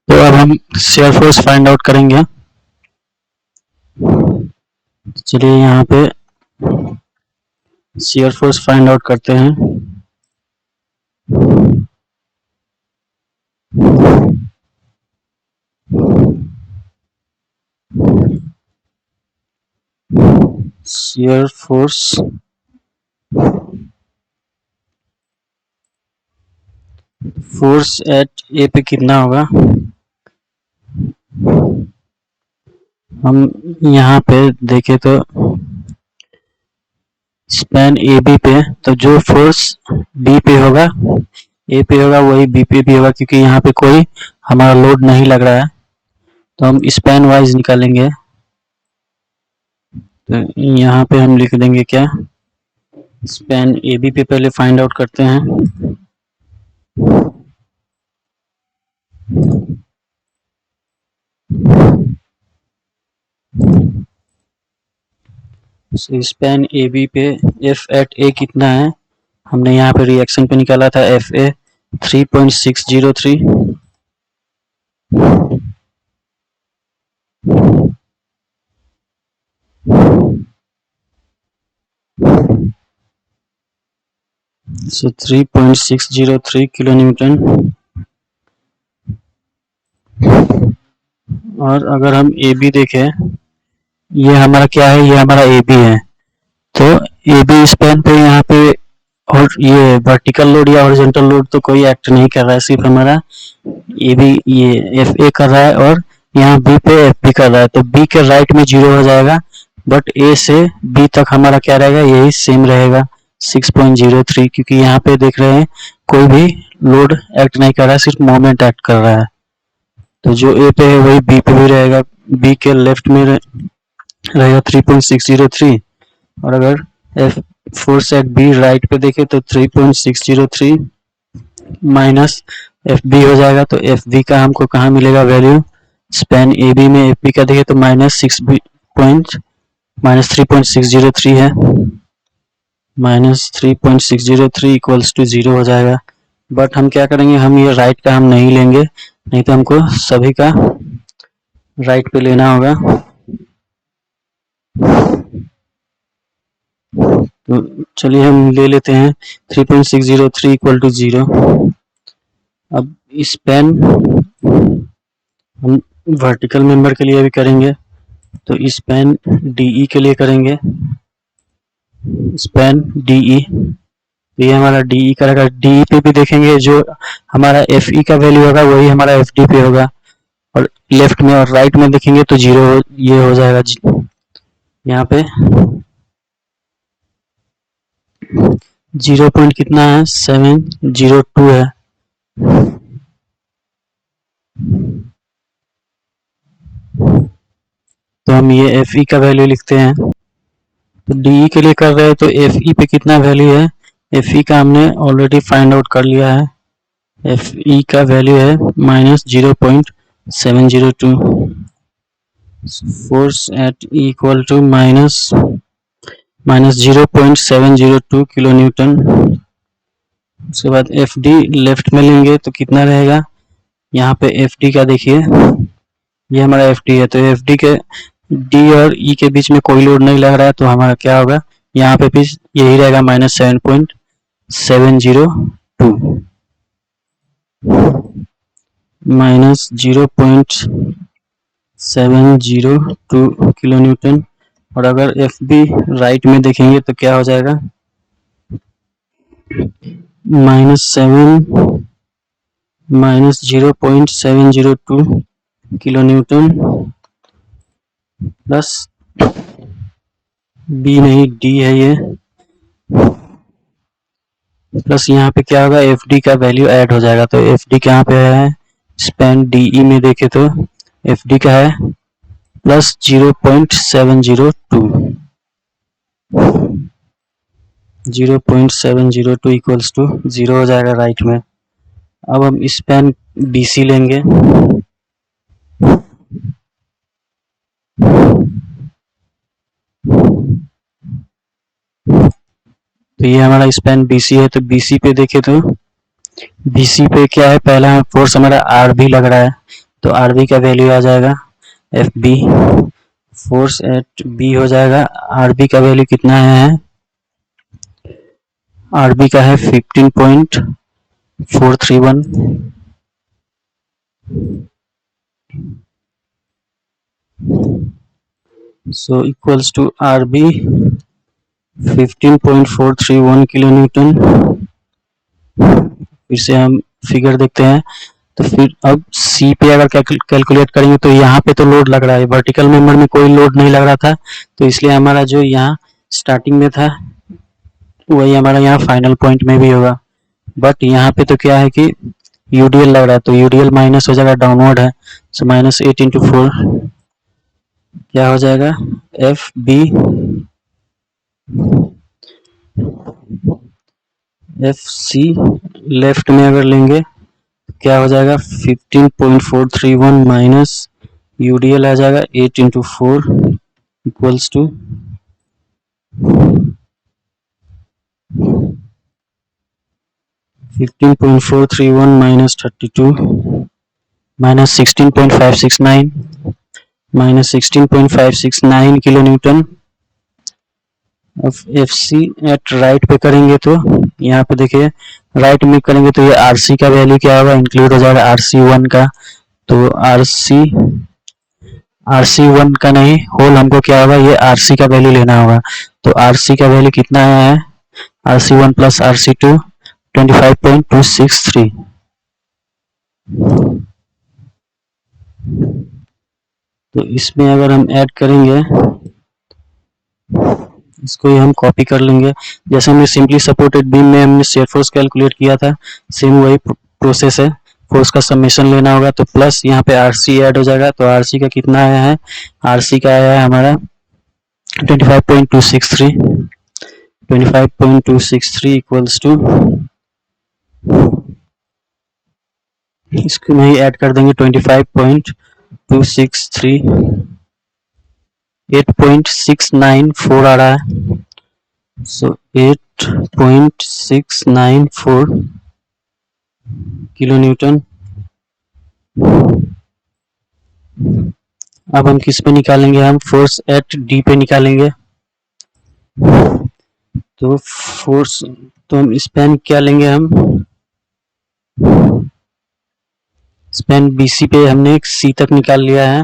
तो अब हम शेयर फोर्स फाइंड आउट करेंगे। चलिए यहाँ पे शेयर फोर्स फाइंड आउट करते हैं। शेयर फोर्स एट ए पे कितना होगा, हम यहाँ पे देखें तो स्पैन ए बी पे, तो जो फोर्स बी पे होगा ए पे होगा वही बी पे भी होगा, क्योंकि यहाँ पे कोई हमारा लोड नहीं लग रहा है। तो हम स्पैन वाइज निकालेंगे। तो यहाँ पे हम लिख देंगे क्या, स्पैन ए बी पे पहले फाइंड आउट करते हैं। स्पैन ए बी पे एफ एट ए कितना है, हमने यहाँ पे रिएक्शन पे निकाला था F A 3.603। So 3.603 kilo Newton. और अगर हम ए बी देखें, ये हमारा क्या है, ये हमारा ए बी है। तो ए बी स्पैन पे यहाँ पे और ये वर्टिकल लोड या हॉरिजॉन्टल लोड तो कोई एक्ट नहीं कर रहा है, सिर्फ हमारा ए बी ये एफ ए कर रहा है और यहाँ बी पे एफ बी कर रहा है। तो बी के राइट में 0 हो जाएगा, बट ए से बी तक हमारा क्या रहेगा, यही सेम रहेगा 6.03, क्योंकि यहाँ पे देख रहे हैं कोई भी लोड एक्ट नहीं कर रहा है, सिर्फ मोमेंट एक्ट कर रहा है। तो जो ए पे है वही बी पे भी रहेगा, बी के लेफ्ट में रहेगा 3.603। और अगर F force at B right पे देखे तो 3.603 माइनस एफ बी हो जाएगा। तो एफ बी का हमको कहाँ मिलेगा वैल्यू, स्पैन ए बी में एफ बी का देखे तो -3.603 है, -3.603 इक्वल्स टू 0 हो जाएगा। बट हम क्या करेंगे, हम ये राइट का हम नहीं लेंगे, नहीं तो हमको सभी का राइट पे लेना होगा। तो चलिए हम ले लेते हैं 3.603 इक्वल टू 0। अब स्पैन हम वर्टिकल मेंबर के लिए भी करेंगे, तो स्पैन डीई के लिए करेंगे, स्पैन डीई। ये हमारा डीई का रहेगा। डीई पे भी देखेंगे जो हमारा एफ ई का वैल्यू होगा वही हमारा एफ डी पे होगा, और लेफ्ट में और राइट में देखेंगे तो 0 ये हो जाएगा। यहाँ पे 0 पॉइंट कितना है, 702 है। तो हम ये एफ ई का वैल्यू लिखते हैं। तो डी के लिए कर रहे हैं तो एफ ई पे कितना वैल्यू है, एफ ई का हमने ऑलरेडी फाइंड आउट कर लिया है। एफ ई का वैल्यू है -0.702। Force at equal to -0.702 kilo newton. उसके बाद एफ डी लेफ्ट में लेंगे तो कितना रहेगा, यहाँ पे एफ डी का देखिए, ये हमारा एफ डी है। तो एफ डी के डी और ई के बीच में कोई लोड नहीं लग रहा है, तो हमारा क्या होगा, यहाँ पे भी यही रहेगा -7.702 -0.702 किलो न्यूटन। और अगर एफ बी राइट में देखेंगे तो क्या हो जाएगा, -0.702 किलो न्यूटन प्लस बी नहीं डी है ये, प्लस यहाँ पे क्या होगा, एफ डी का वैल्यू ऐड हो जाएगा। तो एफ डी कहाँ पे है, स्पैन डी ई में देखे तो एफ डी का है +0.702 0.702 इक्वल्स टू 0 हो जाएगा राइट में। अब हम स्पैन बी सी लेंगे, तो ये हमारा स्पैन बीसी है। तो बीसी पे देखे तो बीसी पे क्या है, पहला फोर्स हमारा आर भी लग रहा है, तो आरबी का वैल्यू आ जाएगा F B, force at B हो जाएगा। आरबी का वैल्यू कितना है, आरबी का है 15.431, so equals to RB 15.431 kilo Newton. फिर से हम फिगर देखते हैं, तो फिर अब सी पे अगर कैलकुलेट करेंगे तो यहाँ पे तो लोड लग रहा है, वर्टिकल मेंबर में कोई लोड नहीं लग रहा था, तो इसलिए हमारा जो यहाँ स्टार्टिंग में था वही हमारा यहाँ फाइनल पॉइंट में भी होगा। बट यहाँ पे तो क्या है कि यूडीएल लग रहा है, तो यूडीएल माइनस हो जाएगा, डाउनवर्ड है, सो -8 × 4 क्या हो जाएगा, F B F C left में अगर लेंगे क्या हो जाएगा 15.431 माइनस यूडीएल आ जाएगा 8 × 4 equals to 15.431 minus 32 minus 16.569 kilo newton. अब एफ सी एट राइट पे करेंगे तो यहाँ पे देखिए राइट में करेंगे तो ये आरसी का वैल्यू क्या होगा, इंक्लूड हो जाएगा RC1 का, तो RC1 का नहीं होल हमको क्या होगा, ये RC का वैल्यू लेना होगा। तो RC का वैल्यू कितना आया है, RC1 प्लस RC2 25.263। तो इसमें अगर हम ऐड करेंगे, इसको ही हम कॉपी कर लेंगे, जैसे हमने सिंपली सपोर्टेड बीम में हमने शेयर फोर्स कैलकुलेट किया था, सेम वही प्रोसेस है, फोर्स का समेशन लेना होगा, तो प्लस यहाँ पे आरसी ऐड हो जाएगा, तो आरसी का कितना आया है, आरसी का आया है हमारा 25.263 इक्वल्स टू, इसको नहीं ऐड कर देंगे 25.263 8.694 आ रहा है, सो 8.694 किलो न्यूटन। अब हम किस पे निकालेंगे, हम फोर्स एट डी पे निकालेंगे, तो फोर्स तो हम स्पैन क्या लेंगे, हम स्पैन बीसी पे हमने सी तक निकाल लिया है,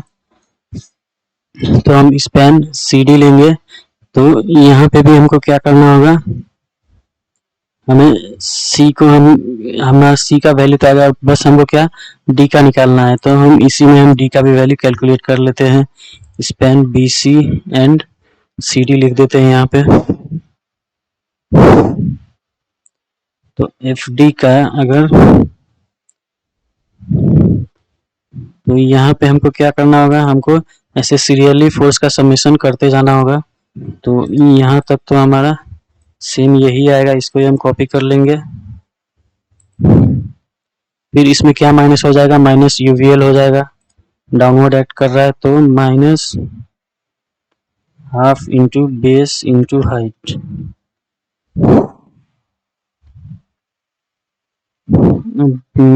तो हम स्पैन CD लेंगे, तो यहाँ पे भी हमको क्या करना होगा, हमें C को हमारा C का वैल्यू तो आएगा, बस हमको क्या D का निकालना है, तो हम इसी में हम D का भी वैल्यू कैलकुलेट कर लेते हैं, स्पैन BC एंड CD लिख देते हैं यहाँ पे। तो FD का अगर, तो यहाँ पे हमको क्या करना होगा, हमको ऐसे सीरियली फोर्स का समेशन करते जाना होगा, तो यहाँ तक तो हमारा सेम यही आएगा, इसको हम कॉपी कर लेंगे, फिर इसमें क्या माइनस हो जाएगा, माइनस यूवीएल हो जाएगा, डाउनवर्ड एक्ट कर रहा है, तो minus half into base into height,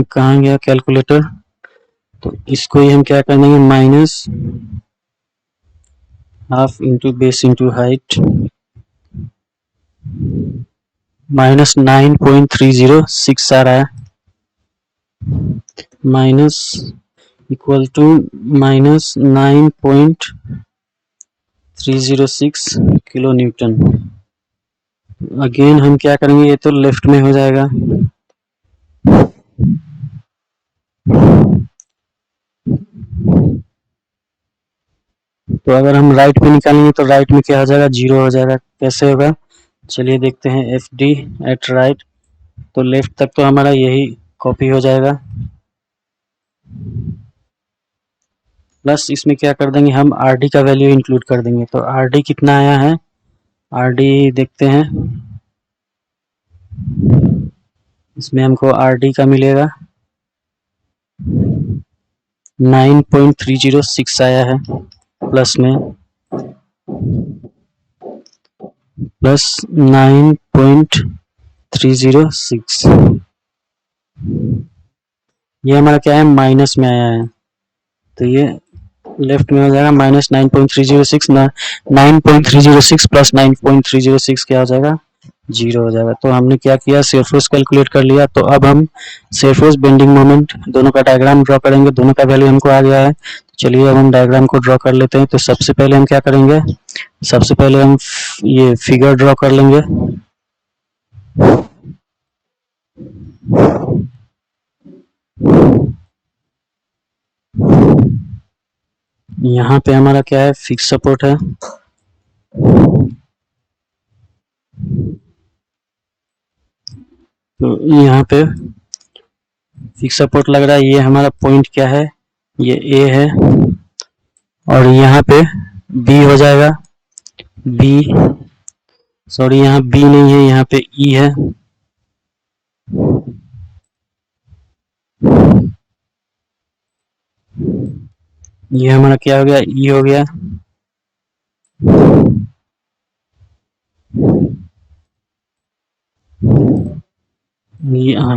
कहाँ गया कैलकुलेटर, तो इसको ही हम क्या कर देंगे, minus half into base into height, -9.306 आ रहा है, minus equal to -9.306 kilo newton. Again हम क्या करेंगे, ये तो लेफ्ट में हो जाएगा, तो अगर हम राइट में निकालेंगे तो राइट में क्या हो जाएगा, 0 हो जाएगा, कैसे होगा, चलिए देखते हैं, एफ डी एट राइट, तो लेफ्ट तक तो हमारा यही कॉपी हो जाएगा, प्लस इसमें क्या कर देंगे, हम आर डी का वैल्यू इंक्लूड कर देंगे, तो आर डी कितना आया है, आर डी देखते हैं, इसमें हमको आर डी का मिलेगा 9.306 आया है, प्लस में प्लस 9.306, ये हमारा क्या है, माइनस में आया है, तो ये लेफ्ट में हो जाएगा माइनस 9.306, 9.306 प्लस 9.306 क्या हो जाएगा, 0 हो जाएगा। तो हमने क्या किया, शेयर फोर्स कैलकुलेट कर लिया। तो अब हम शेयर फोर्स, बेंडिंग मोमेंट दोनों का डायग्राम ड्रॉ करेंगे। दोनों का वैल्यू हमको आ गया है। चलिए अब हम डायग्राम को ड्रॉ कर लेते हैं। तो सबसे पहले हम क्या करेंगे, सबसे पहले हम ये फिगर ड्रॉ कर लेंगे। यहाँ पे हमारा क्या है, फिक्स सपोर्ट है। तो यहाँ पे फिक्स सपोर्ट लग रहा है। ये हमारा पॉइंट क्या है, ये ए है। और यहाँ पे बी हो जाएगा, बी, सॉरी यहाँ बी नहीं है, यहाँ पे ई है। ये हमारा क्या हो गया, ई हो गया।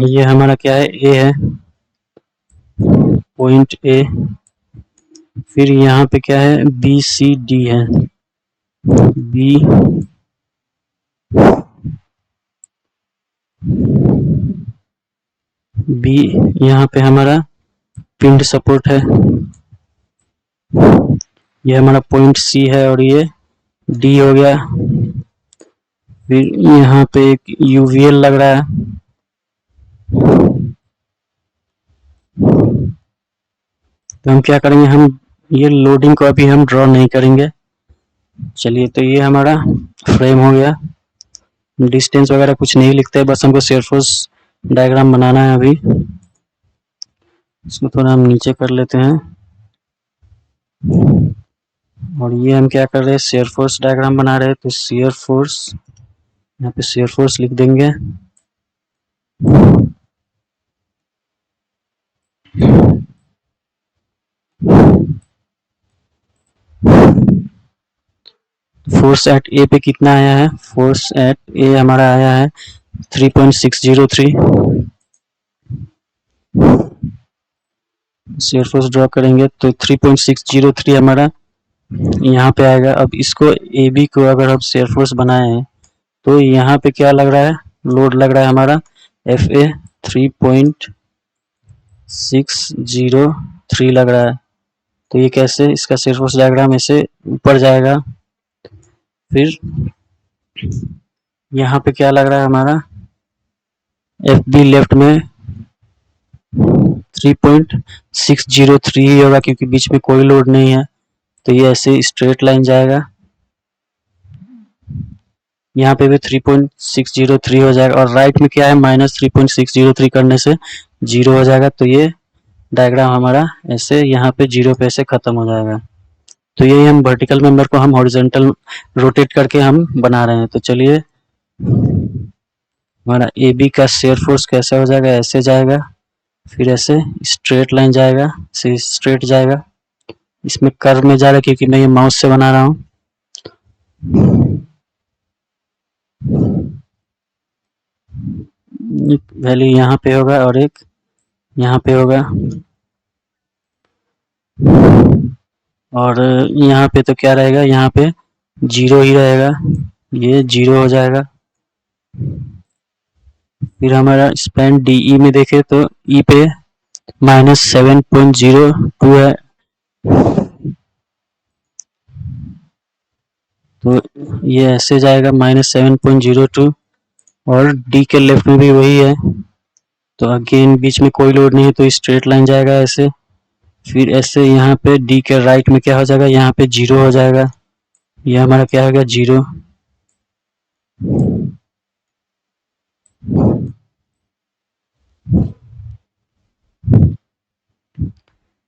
ये हमारा क्या है, ए है, पॉइंट ए। फिर यहाँ पे क्या है, बी सी डी है, बी, बी, यहाँ पे हमारा पिंड सपोर्ट है। ये हमारा पॉइंट सी है और ये डी हो गया। फिर यहाँ पे एक यूवीएल लग रहा है। तो हम क्या करेंगे, हम ये लोडिंग को अभी हम ड्रॉ नहीं करेंगे। चलिए, तो ये हमारा फ्रेम हो गया। डिस्टेंस वगैरह कुछ नहीं लिखते, बस हमको शेयर फोर्स डायग्राम बनाना है अभी। इसको थोड़ा हम नीचे कर लेते हैं। और ये हम क्या कर रहे हैं, शेयर फोर्स डायग्राम बना रहे हैं। तो शेयर फोर्स, यहाँ पे शेयर फोर्स लिख देंगे। फोर्स एट ए पे कितना आया है, फोर्स एट ए हमारा आया है 3.603। शेयर फोर्स ड्रॉ करेंगे तो 3.603 हमारा यहाँ पे आएगा। अब इसको ए बी को अगर हम शेयर फोर्स बनाए हैं तो यहाँ पे क्या लग रहा है, लोड लग रहा है हमारा एफ ए 3.603 लग रहा है। तो ये कैसे, इसका शेयर फोर्स डायग्राम ऐसे ऊपर जाएगा। फिर यहाँ पे क्या लग रहा है हमारा, एफ बी लेफ्ट में 3.603 ही होगा, क्योंकि बीच में कोई लोड नहीं है। तो ये ऐसे स्ट्रेट लाइन जाएगा। यहाँ पे भी 3.603 हो जाएगा। और राइट में क्या है, माइनस 3.603 करने से 0 हो जाएगा। तो ये डायग्राम हमारा ऐसे यहाँ पे 0 पे ऐसे खत्म हो जाएगा। तो यही हम वर्टिकल मेंबर को हम हॉरिजॉन्टल रोटेट करके हम बना रहे हैं। तो चलिए, हमारा ए बी का शेयर फोर्स कैसे हो जाएगा, ऐसे जाएगा, फिर ऐसे स्ट्रेट लाइन जाएगा, ऐसे स्ट्रेट जाएगा। इसमें कर्व में जा रहा है क्योंकि मैं ये माउस से बना रहा हूँ। एक वैल्यू यहाँ पे होगा और एक यहाँ पे होगा। और यहाँ पे तो क्या रहेगा, यहाँ पे 0 ही रहेगा, ये 0 हो जाएगा। फिर हमारा स्पैन डी ई में देखे तो ई पे -7.02 है। तो ये ऐसे जाएगा -7.02। और डी के लेफ्ट में भी वही है। तो अगेन बीच में कोई लोड नहीं है, तो स्ट्रेट लाइन जाएगा ऐसे। फिर ऐसे यहाँ पे डी के राइट में क्या हो जाएगा, यहाँ पे 0 हो जाएगा। ये हमारा क्या हो गया, 0।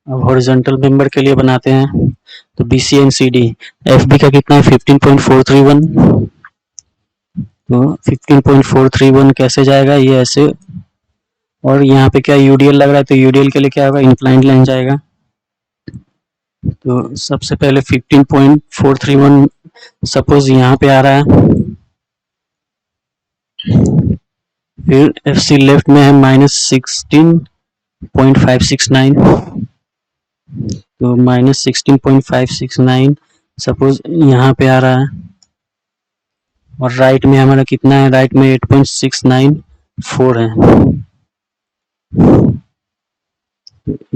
अब हॉरिजॉन्टल मेंबर के लिए बनाते हैं। तो B C and C D, F B का कितना है 15.431। तो 15.431 कैसे जाएगा, ये ऐसे। और यहाँ पे क्या यूडीएल लग रहा है, तो यूडीएल के लिए क्या होगा, इंक्लाइंड लाइन जाएगा। तो सबसे पहले 15.431 सपोज यहाँ पे आ रहा है। फिर एफ सी लेफ्ट में है -16.569। तो -16.569 सपोज यहाँ पे आ रहा है, और राइट में हमारा कितना है, राइट में 8.694 है,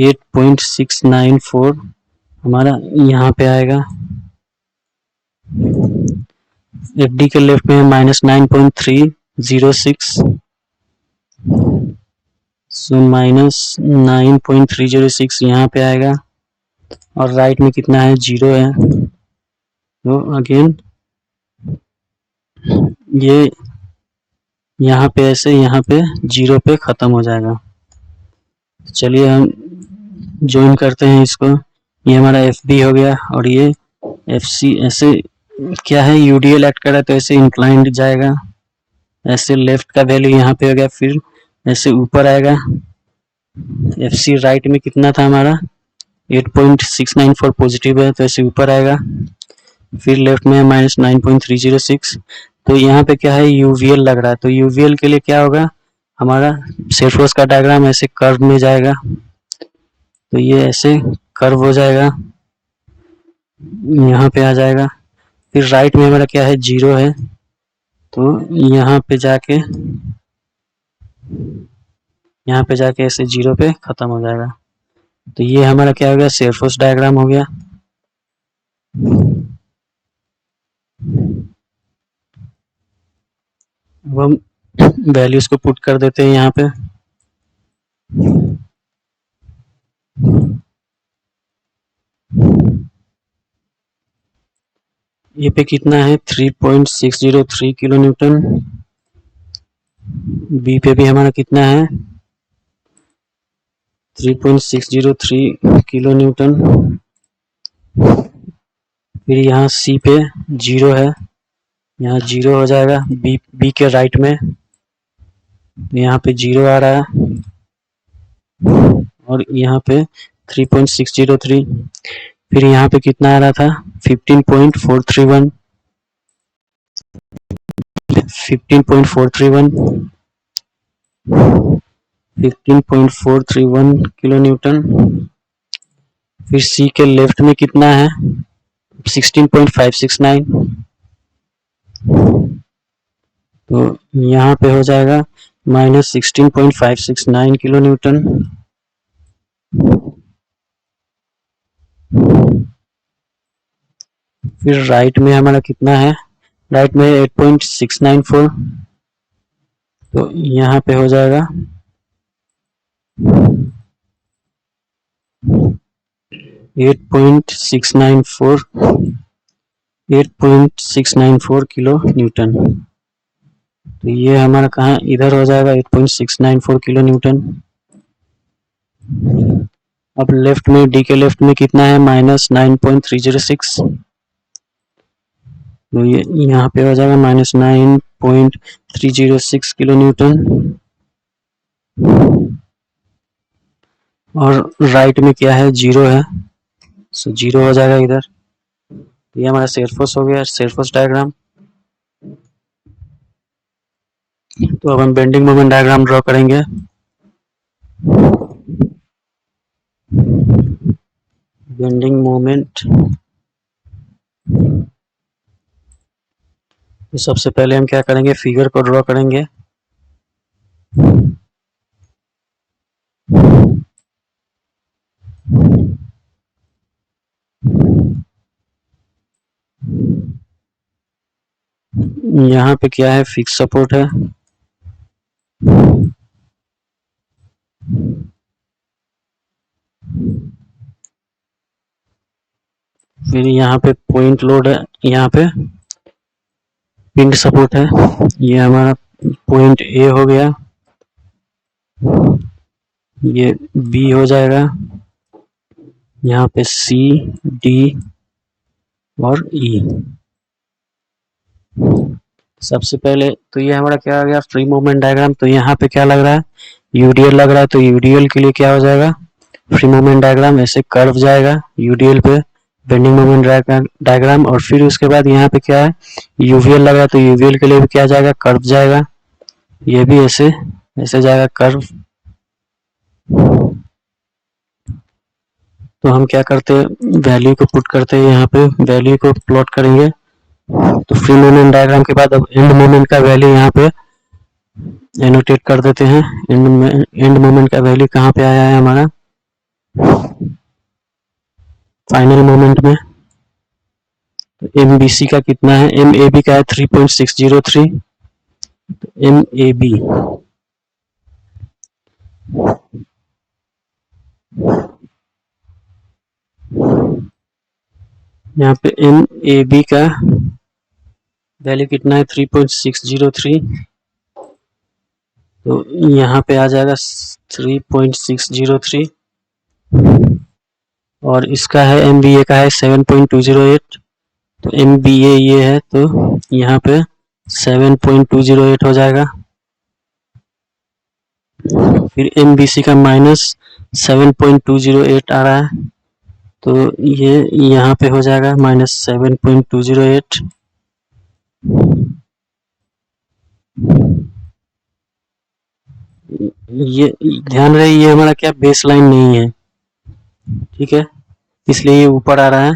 8.694 हमारा यहाँ पे आएगा। एफ डी के लेफ्ट में -9.306, सो -9.306 यहाँ पे आएगा, और राइट में कितना है, 0 है, तो अगेन ये यहाँ पे ऐसे यहाँ पे 0 पे ख़त्म हो जाएगा। चलिए हम ज्वाइन करते हैं इसको, ये हमारा एफ बी हो गया, और ये एफ सी ऐसे क्या है, यूडीएल ऐड करा तो ऐसे इंक्लाइंड जाएगा, ऐसे लेफ्ट का वैल्यू यहाँ पे हो गया, फिर ऐसे ऊपर आएगा। एफ सी राइट में कितना था हमारा 8.694 पॉजिटिव है, तो ऐसे ऊपर आएगा, फिर लेफ्ट में -9.306, तो यहाँ पे क्या है, यूवीएल लग रहा है, तो यूवीएल के लिए क्या होगा, हमारा सेल्सियस का डायग्राम ऐसे कर्व में जाएगा, तो ये ऐसे कर्व हो जाएगा, यहाँ पे आ जाएगा, फिर राइट में हमारा क्या है, 0 है, तो यहाँ पे जाके ऐसे 0 पे खत्म हो जाएगा। तो ये हमारा क्या हो गया, सेल्सियस डायग्राम हो गया। अब हम वैल्यूज को पुट कर देते हैं यहाँ पे, ये पे कितना है 3.603 किलो न्यूटन, बी पे भी हमारा कितना है 3.603 किलो न्यूटन, फिर यहाँ सी पे 0 है, यहाँ 0 हो जाएगा, बी के राइट में यहाँ पे 0 आ रहा है, और यहाँ पे 3.603, फिर यहाँ पे कितना आ रहा था 15.431 किलो न्यूटन, फिर सी के लेफ्ट में कितना है 16.569, तो यहाँ पे हो जाएगा -16.569 किलो न्यूटन, फिर राइट में हमारा कितना है, राइट में 8.694, तो यहाँ पे हो जाएगा 8.694 किलो न्यूटन, तो ये हमारा कहाँ इधर हो जाएगा 8.694 किलो न्यूटन। अब लेफ्ट में डी के लेफ्ट में कितना है -9.306, तो ये यहाँ पे हो जाएगा -9.306 किलो न्यूटन, और राइट में क्या है 0 है, सो 0 हो जाएगा इधर। ये हमारा सेल्सियस हो गया, सेल्सियस डायग्राम। तो अब हम बेंडिंग मोमेंट डायग्राम ड्रॉ करेंगे। बेंडिंग मोमेंट, तो सबसे पहले हम क्या करेंगे, फिगर को ड्रॉ करेंगे। यहाँ पे क्या है, फिक्स सपोर्ट है, फिर यहाँ पे पॉइंट लोड है, यहाँ पे पिंड सपोर्ट है, ये हमारा पॉइंट ए हो गया, ये बी हो जाएगा, यहाँ पे सी, डी और ई। सबसे पहले तो ये हमारा क्या आ गया, फ्री मूवमेंट डायग्राम। तो यहाँ पे क्या लग रहा है, यूडीएल लग रहा है, तो यूडीएल के लिए क्या हो जाएगा, फ्री मूवमेंट डायग्राम ऐसे कर्व जाएगा यूडीएल पे, बेंडिंग मोमेंट डायग्राम, और फिर उसके बाद यहाँ पे क्या है, यूवीएल लग रहा है, तो यूवीएल के लिए भी क्या जाएगा, कर्व जाएगा, ये भी ऐसे ऐसे जाएगा कर्व। तो हम क्या करते हैं, वैल्यू को पुट करते हैं यहाँ पे, वैल्यू को प्लॉट करेंगे। तो फ्री मूवमेंट डायग्राम के बाद अब एंड मोमेंट का वैल्यू यहाँ पे एनोटेट कर देते हैं। एंड मोमेंट का वैल्यू कहाँ पे आया है हमारा फाइनल मोमेंट में। तो एम बी सी का कितना है, एम ए बी का है 3.603। तो एम ए बी यहाँ पे एम ए बी का वैल्यू कितना है 3.603। तो यहाँ पे आ जाएगा 3.603 और इसका है एम बी ए का है 7.208। तो एम बी ए ये है तो यहाँ पे 7.208 हो जाएगा। फिर एम बी सी का -7.208 आ रहा है, तो ये यहाँ पे हो जाएगा -7.208। ये ध्यान रहे ये हमारा क्या बेस लाइन नहीं है, ठीक है, इसलिए ये ऊपर आ रहा है।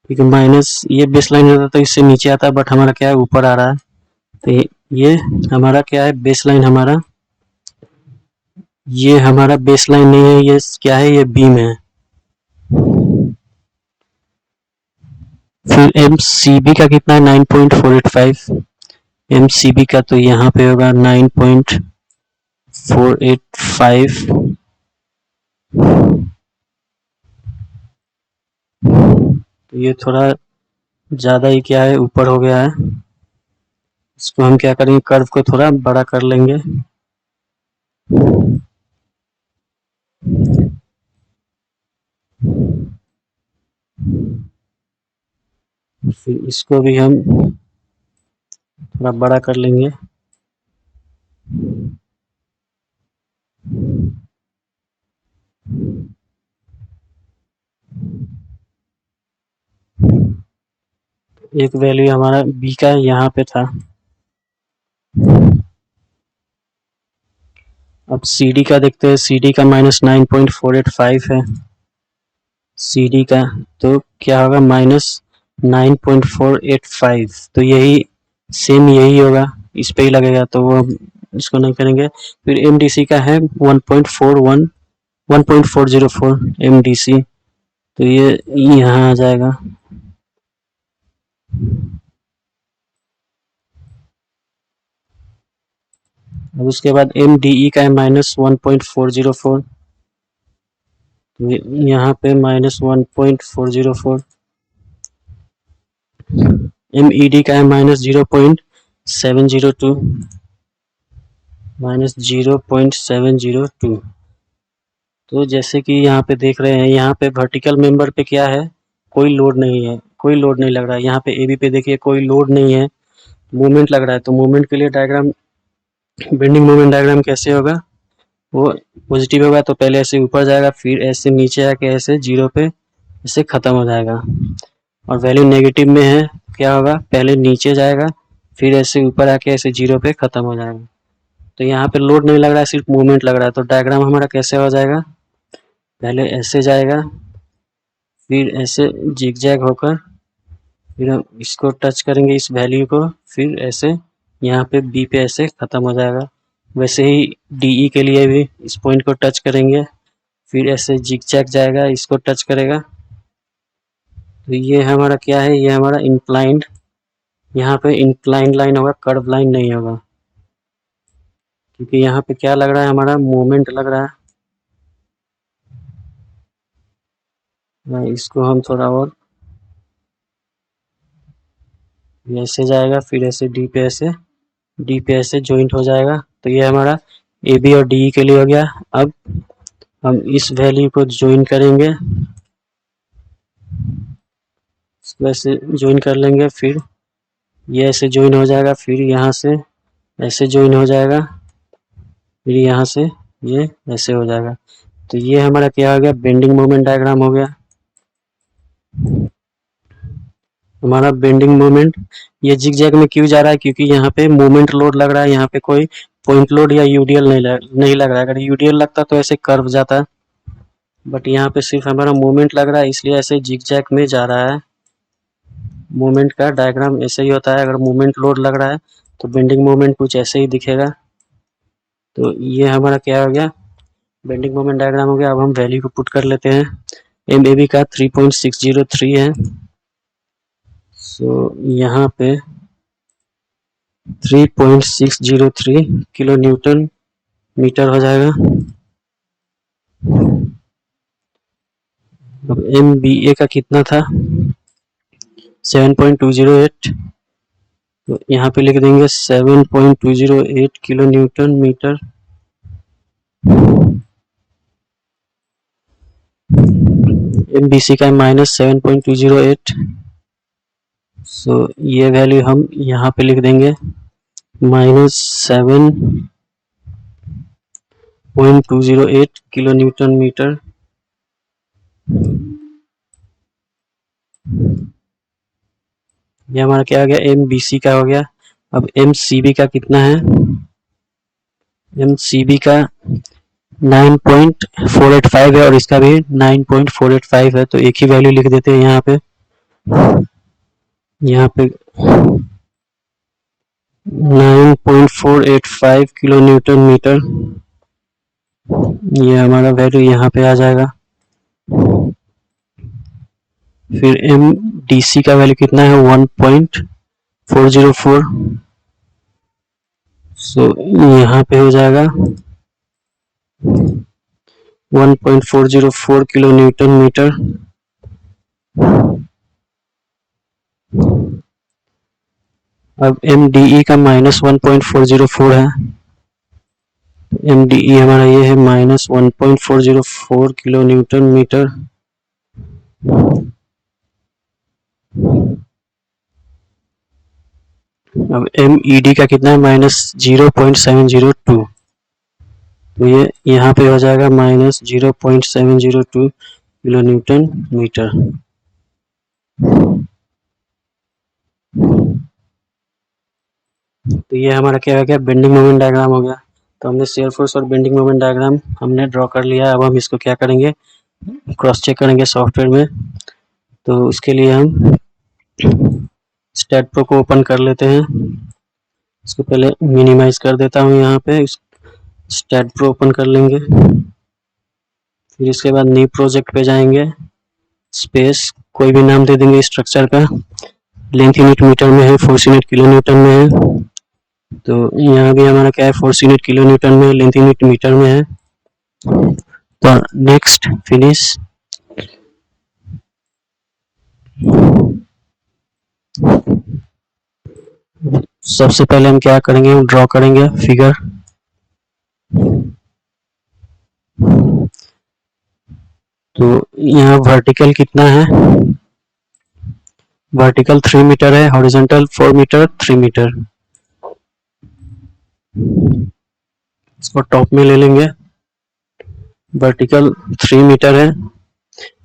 ठीक है, माइनस ये बेस लाइन होता तो इससे नीचे आता, बट हमारा क्या है ऊपर आ रहा है। तो ये हमारा क्या है बेस लाइन, हमारा ये हमारा बेस लाइन नहीं है, ये क्या है, ये बीम है। फिर एम सी बी का कितना है 9.485। एम सी बी का तो यहाँ पे होगा 9.485। तो ये थोड़ा ज़्यादा ही क्या है ऊपर हो गया है। इसको हम क्या करेंगे, कर्व को थोड़ा बड़ा कर लेंगे। फिर इसको भी हम थोड़ा बड़ा कर लेंगे। एक वैल्यू हमारा बी का यहाँ पे था। अब सी डी का देखते हैं, सी डी का -9.485 है सी डी का, तो क्या होगा -9.485। तो यही सेम यही होगा, इस पे ही लगेगा, तो वो हम इसको नहीं करेंगे। फिर एम डी सी का है 1.404 एम डी सी, तो ये यहाँ आ जाएगा। अब उसके बाद एम डी ई का है -1.404, तो यहाँ पे -1.404। एम ई डी का है -0.702, -0.702। तो जैसे कि यहाँ पे देख रहे हैं, यहाँ पे वर्टिकल मेंबर पे क्या है, कोई लोड नहीं है, कोई लोड नहीं लग रहा है। यहाँ पे ए बी पे देखिए कोई लोड नहीं है, मूवमेंट लग रहा है। तो मूवमेंट के लिए डायग्राम, बेंडिंग मूवमेंट डायग्राम कैसे होगा, वो पॉजिटिव होगा तो पहले ऐसे ऊपर जाएगा, फिर ऐसे नीचे आके ऐसे जीरो पे ऐसे खत्म हो जाएगा। और वैल्यू नेगेटिव में है, क्या होगा, पहले नीचे जाएगा, फिर ऐसे ऊपर आके ऐसे जीरो पे खत्म हो जाएगा। तो यहाँ पे लोड नहीं लग रहा है, सिर्फ मूवमेंट लग रहा है। तो डायग्राम हमारा कैसे हो जाएगा, पहले ऐसे जाएगा, फिर ऐसे जिगजैग होकर, फिर हम इसको टच करेंगे इस वैल्यू को, फिर ऐसे यहाँ पे बी पे ऐसे खत्म हो जाएगा। वैसे ही डी ई के लिए भी इस पॉइंट को टच करेंगे, फिर ऐसे जिगजैग जाएगा, इसको टच करेगा। तो ये हमारा क्या है, ये हमारा इंक्लाइंड, यहाँ पे इंक्लाइंड लाइन होगा, कर्व लाइन नहीं होगा, क्योंकि यहाँ पे क्या लग रहा है, हमारा मोमेंट लग रहा है। इसको हम थोड़ा और ऐसे जाएगा, फिर ऐसे डी पे ऐसे जॉइंट हो जाएगा। तो ये हमारा ए बी और डी के लिए हो गया। अब हम इस वैल्यू को ज्वाइन करेंगे, इसको ऐसे ज्वाइन कर लेंगे, फिर ये ऐसे ज्वाइन हो जाएगा, फिर यहाँ से ऐसे ज्वाइन हो जाएगा, फिर यहाँ से ये ऐसे हो जाएगा। तो ये हमारा क्या हो गया, बेंडिंग मोमेंट डायग्राम हो गया। हमारा बेंडिंग मोमेंट ये जिगजैग में क्यों जा रहा है, क्योंकि यहाँ पे मोमेंट लोड लग रहा है, यहाँ पे कोई पॉइंट लोड या यूडीएल नहीं लग रहा है। अगर यूडीएल लगता तो ऐसे कर्व जाता है, बट यहाँ पे सिर्फ हमारा मोमेंट लग रहा है, इसलिए ऐसे जिग जैग में जा रहा है। मोमेंट का डायग्राम ऐसे ही होता है, अगर मोमेंट लोड लग रहा है तो बेंडिंग मोमेंट कुछ ऐसे ही दिखेगा। तो ये हमारा क्या हो गया, बेंडिंग मोमेंट डायग्राम हो गया। अब हम वैल्यू को पुट कर लेते हैं। एम ए बी का 3.603 है, सो यहाँ पे 3.603 किलो न्यूटन मीटर हो जाएगा। अब एम बी ए का कितना था, 7.208, तो यहाँ पे लिख देंगे 7.208 kilo newton metre. M B C का -7.208, सो ये वैल्यू हम यहाँ पे लिख देंगे -7.208 किलो न्यूटन मीटर। ये हमारा क्या हो गया, एम बी सी का हो गया। अब एम सी बी का कितना है, एम सी बी का 9.485 है और इसका भी 9.485 है, तो एक ही वैल्यू लिख देते हैं यहाँ पे। 9.485 किलो न्यूटन मीटर, ये हमारा वैल्यू यहाँ पे आ जाएगा। फिर एम डी सी का वैल्यू कितना है, 1.404, सो यहाँ पे हो जाएगा 1.404 किलो न्यूटन मीटर। अब एम डी ई का -1.404 है, एम डी ई हमारा ये है -1.404 किलो न्यूटन मीटर। अब एम ई डी का कितना है, -0.702, तो ये यहाँ पे हो जाएगा -0.702 किलो न्यूटन मीटर। तो ये हमारा क्या हो गया, बेंडिंग मोमेंट डायग्राम हो गया। तो हमने शेयर फोर्स और बेंडिंग मोमेंट डायग्राम हमने ड्रॉ कर लिया। अब हम इसको क्या करेंगे, क्रॉस चेक करेंगे सॉफ्टवेयर में। तो उसके लिए हम स्टैट प्रो को ओपन कर लेते हैं। इसको पहले मिनिमाइज कर देता हूँ, यहाँ पे स्टैट प्रो ओपन कर लेंगे। फिर इसके बाद न्यू प्रोजेक्ट पे जाएंगे, स्पेस कोई भी नाम दे देंगे स्ट्रक्चर का। लेंथ यूनिट मीटर में है, फोर्स यूनिट किलो न्यूटन में है, तो यहाँ भी हमारा क्या है, फोर्स यूनिट किलो न्यूटन में, लेंथ यूनिट मीटर में है। तो नेक्स्ट फिनिश। सबसे पहले हम क्या करेंगे, हम ड्रॉ करेंगे फिगर। तो यहाँ वर्टिकल कितना है, वर्टिकल 3 मीटर है, हॉरिजॉन्टल 4 मीटर 3 मीटर। इसको टॉप में ले लेंगे। वर्टिकल 3 मीटर है,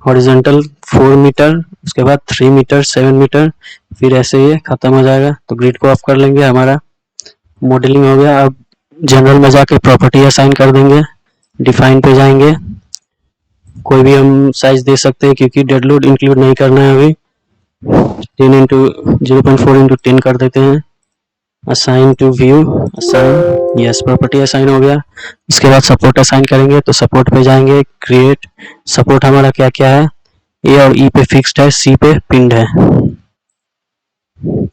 हॉरिजॉन्टल 4 मीटर, उसके बाद 3 मीटर 7 मीटर, फिर ऐसे ये खत्म हो जाएगा। तो ग्रिड को ऑफ कर लेंगे, हमारा मॉडलिंग हो गया। अब जनरल में जाके प्रॉपर्टी असाइन कर देंगे, डिफाइन पे जाएंगे, कोई भी हम साइज दे सकते हैं क्योंकि डेड लोड इंक्लूड नहीं करना है अभी। 10 इंटू 0.4 इंटू 10 कर देते हैं। Assign to view, assign, yes property assign हो गया। इसके बाद सपोर्ट असाइन करेंगे, तो सपोर्ट पे जाएंगे, क्रिएट सपोर्ट। हमारा क्या क्या है, ए और ई पे फिक्स्ड है, सी पे पिंड है,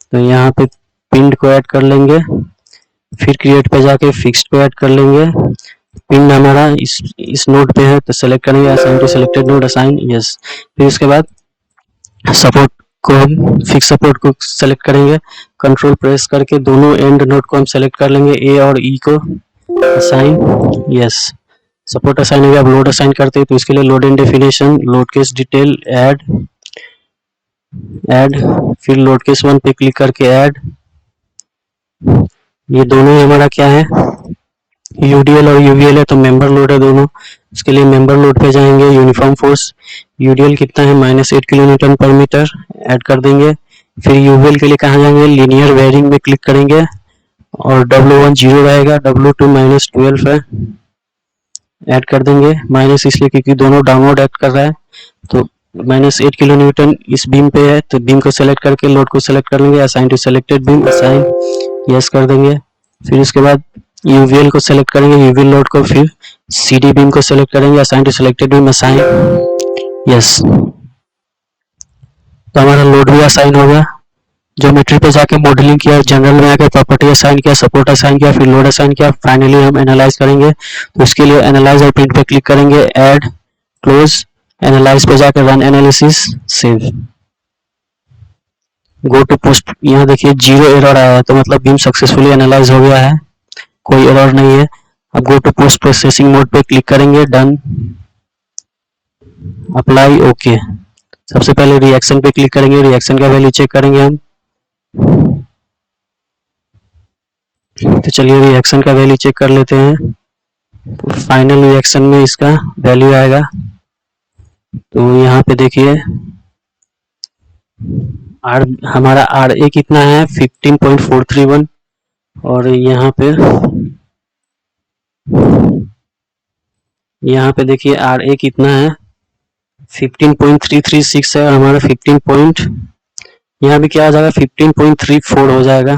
तो यहाँ पे पिंड को ऐड कर लेंगे। फिर क्रिएट पे जाके फिक्स्ड को ऐड कर लेंगे। पिन हमारा इस नोड पे है, तो सेलेक्ट करेंगे assign to selected node, assign, yes. फिर उसके बाद सपोर्ट को हम फिक्स सपोर्ट को सेलेक्ट करेंगे, कंट्रोल प्रेस करके दोनों एंड नोड को हम सेलेक्ट कर लेंगे, ए और ई को, असाइन, यस। सपोर्ट असाइन हो गया। अब लोड असाइन करते हैं, तो इसके लिए load and definition, load case detail, add, फिर लोड केस 1 पे क्लिक करके ऐड। ये दोनों हमारा क्या है, यूडीएल और यूवीएल है, तो मेंबर लोड है दोनों। इसके लिए मेंबर लोड पे जाएंगे, यूनिफॉर्म फोर्स, यूडीएल कितना है, -8 किलो न्यूटन पर मीटर, ऐड कर देंगे। फिर यूवीएल के लिए कहाँ जाएंगे, लीनियर वेयरिंग में क्लिक करेंगे और W1 0 रहेगा, W2 -12 है, ऐड कर देंगे, माइनस इसलिए क्योंकि दोनों डाउनवर्ड एक्ट कर रहा है। तो -8 किलो न्यूटन इस बीम पे है, तो बीम को सेलेक्ट करके लोड को सेलेक्ट कर लेंगे, assign to selected beam, assign yes कर देंगे। फिर उसके बाद यूवीएल को सेलेक्ट करेंगे, यूवीएल लोड को, फिर सीडी बीम को सेलेक्ट करेंगे, assign to selected beam, assign yes. तो हमारा लोड भी असाइन हो गया। ज्योमेट्री पे जाके मॉडलिंग किया, जनरल में आके प्रॉपर्टी असाइन किया, सपोर्ट असाइन किया, फिर लोड असाइन किया, फाइनली हम एनालाइज करेंगे। तो इसके लिए एनालाइज और प्रिंट पे क्लिक करेंगे, ऐड, क्लोज, एनालाइज पे जाकर run analysis, save, go to post. यहाँ देखिए 0 एरर आया है, तो मतलब बीम सक्सेसफुली एनालाइज हो गया है, कोई एरर नहीं है। अब go to post processing mode पे क्लिक करेंगे, डन, अप्लाई, ओके। सबसे पहले रिएक्शन पे क्लिक करेंगे, रिएक्शन का वैल्यू चेक करेंगे हम। तो चलिए रिएक्शन का वैल्यू चेक कर लेते हैं। तो फाइनल रिएक्शन में इसका वैल्यू आएगा, तो यहाँ पे देखिए हमारा RA कितना है 15.431, और यहाँ पे देखिए RA कितना है 15.336 है, और हमारा 15. यहाँ भी क्या आ जाएगा 15.34 हो जाएगा,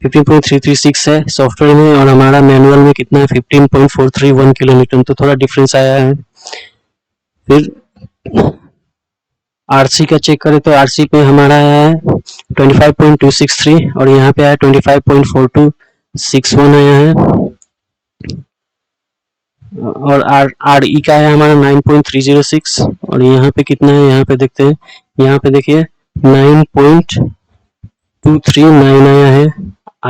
15.336 है सॉफ्टवेयर में, और हमारा मैनुअल में कितना है 15.431 किलोमीटर, तो थोड़ा डिफरेंस आया है। फिर RC का चेक करें तो RC पे हमारा है 25.263, और यहाँ पे है 25.4261 आया है, और RE का है हमारा 9.306, और यहाँ पे कितना है यहाँ पे देखते हैं, यहाँ पे देखिए 9.239 आया है